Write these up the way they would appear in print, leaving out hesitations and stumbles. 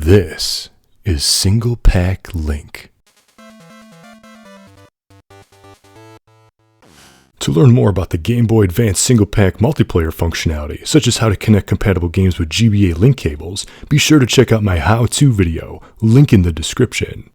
This is Single-Pak Link. To learn more about the Gameboy Advance Single-Pak multiplayer functionality, such as how to connect compatible games with GBA link cables, be sure to check out my how-to video, link in the description.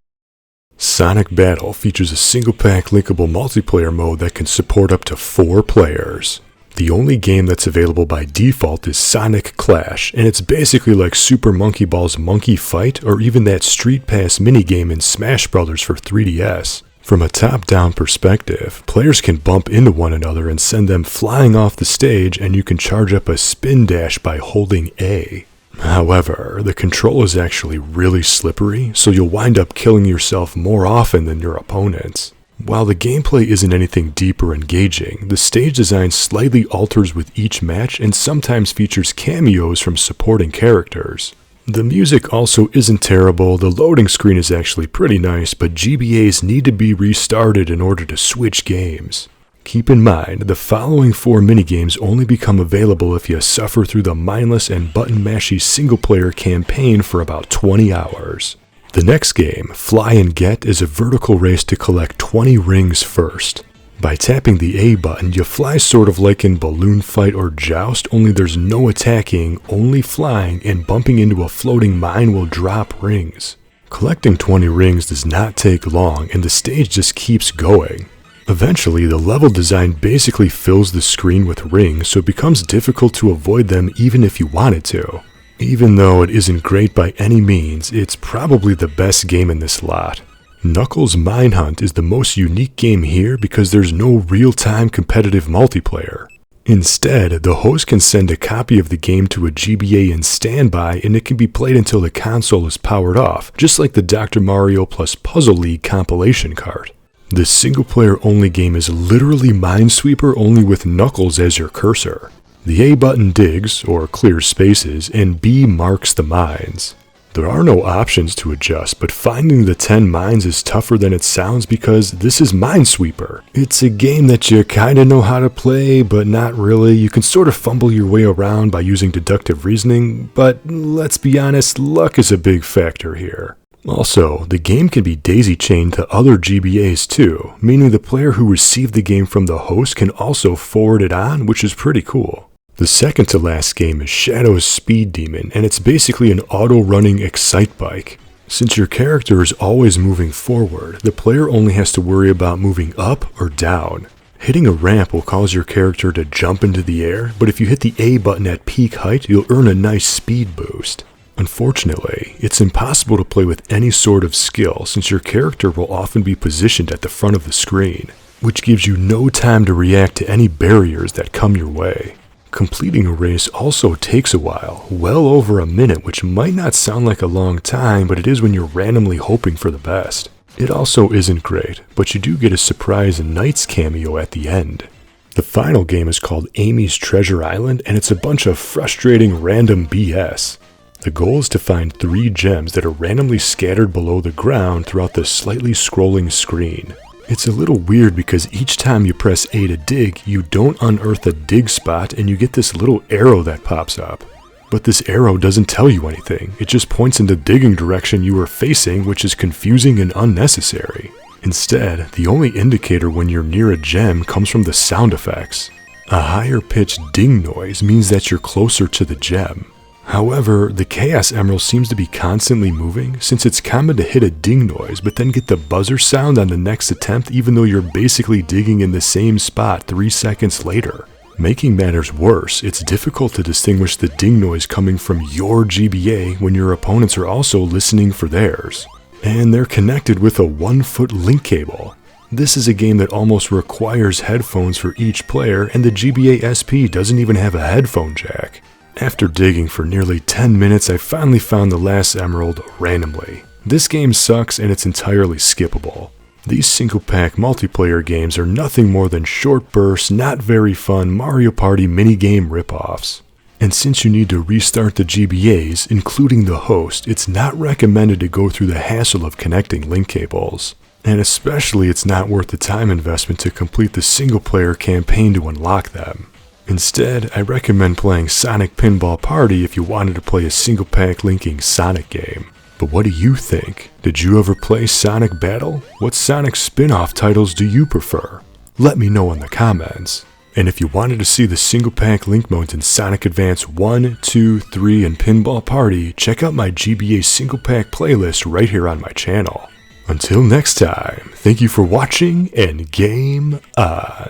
Sonic Battle features a Single-Pak linkable multiplayer mode that can support up to 4 players. The only game that's available by default is Sonic Clash, and it's basically like Super Monkey Ball's Monkey Fight or even that Street Pass minigame in Smash Bros. For 3DS. From a top-down perspective, players can bump into one another and send them flying off the stage, and you can charge up a spin dash by holding A. However, the control is actually really slippery, so you'll wind up killing yourself more often than your opponents. While the gameplay isn't anything deep or engaging, the stage design slightly alters with each match and sometimes features cameos from supporting characters. The music also isn't terrible, the loading screen is actually pretty nice, but GBAs need to be restarted in order to switch games. Keep in mind, the following 4 minigames only become available if you suffer through the mindless and button-mashy single-player campaign for about 20 hours. The next game, Fly and Get, is a vertical race to collect 20 rings first. By tapping the A button, you fly sort of like in Balloon Fight or Joust, only there's no attacking, only flying, and bumping into a floating mine will drop rings. Collecting 20 rings does not take long, and the stage just keeps going. Eventually, the level design basically fills the screen with rings, so it becomes difficult to avoid them even if you wanted to. Even though it isn't great by any means, it's probably the best game in this lot. Knuckles Mine Hunt is the most unique game here because there's no real-time competitive multiplayer. Instead, the host can send a copy of the game to a GBA in standby and it can be played until the console is powered off, just like the Dr. Mario plus Puzzle League compilation cart. This single-player only game is literally Minesweeper only with Knuckles as your cursor. The A button digs, or clears spaces, and B marks the mines. There are no options to adjust, but finding the 10 mines is tougher than it sounds because this is Minesweeper. It's a game that you kinda know how to play, but not really. You can sort of fumble your way around by using deductive reasoning, but let's be honest, luck is a big factor here. Also, the game can be daisy-chained to other GBAs too, meaning the player who received the game from the host can also forward it on, which is pretty cool. The second to last game is Shadow's Speed Demon, and it's basically an auto-running excite bike. Since your character is always moving forward, the player only has to worry about moving up or down. Hitting a ramp will cause your character to jump into the air, but if you hit the A button at peak height, you'll earn a nice speed boost. Unfortunately, it's impossible to play with any sort of skill since your character will often be positioned at the front of the screen, which gives you no time to react to any barriers that come your way. Completing a race also takes a while, well over a minute, which might not sound like a long time, but it is when you're randomly hoping for the best. It also isn't great, but you do get a surprise Knights cameo at the end. The final game is called Amy's Treasure Island, and it's a bunch of frustrating random BS. The goal is to find 3 gems that are randomly scattered below the ground throughout the slightly scrolling screen. It's a little weird because each time you press A to dig, you don't unearth a dig spot and you get this little arrow that pops up. But this arrow doesn't tell you anything, it just points in the digging direction you are facing, which is confusing and unnecessary. Instead, the only indicator when you're near a gem comes from the sound effects. A higher pitched ding noise means that you're closer to the gem. However, the Chaos Emerald seems to be constantly moving, since it's common to hit a ding noise but then get the buzzer sound on the next attempt even though you're basically digging in the same spot 3 seconds later. Making matters worse, it's difficult to distinguish the ding noise coming from your GBA when your opponents are also listening for theirs. And they're connected with a 1-foot link cable. This is a game that almost requires headphones for each player, and the GBA SP doesn't even have a headphone jack. After digging for nearly 10 minutes, I finally found the last emerald randomly. This game sucks and it's entirely skippable. These Single-Pak multiplayer games are nothing more than short bursts, not very fun Mario Party minigame ripoffs. And since you need to restart the GBAs, including the host, it's not recommended to go through the hassle of connecting link cables. And especially it's not worth the time investment to complete the single-player campaign to unlock them. Instead, I recommend playing Sonic Pinball Party if you wanted to play a Single-Pak linking Sonic game. But what do you think? Did you ever play Sonic Battle? What Sonic spin-off titles do you prefer? Let me know in the comments. And if you wanted to see the Single-Pak link modes in Sonic Advance 1, 2, 3, and Pinball Party, check out my GBA Single-Pak playlist right here on my channel. Until next time, thank you for watching and game on!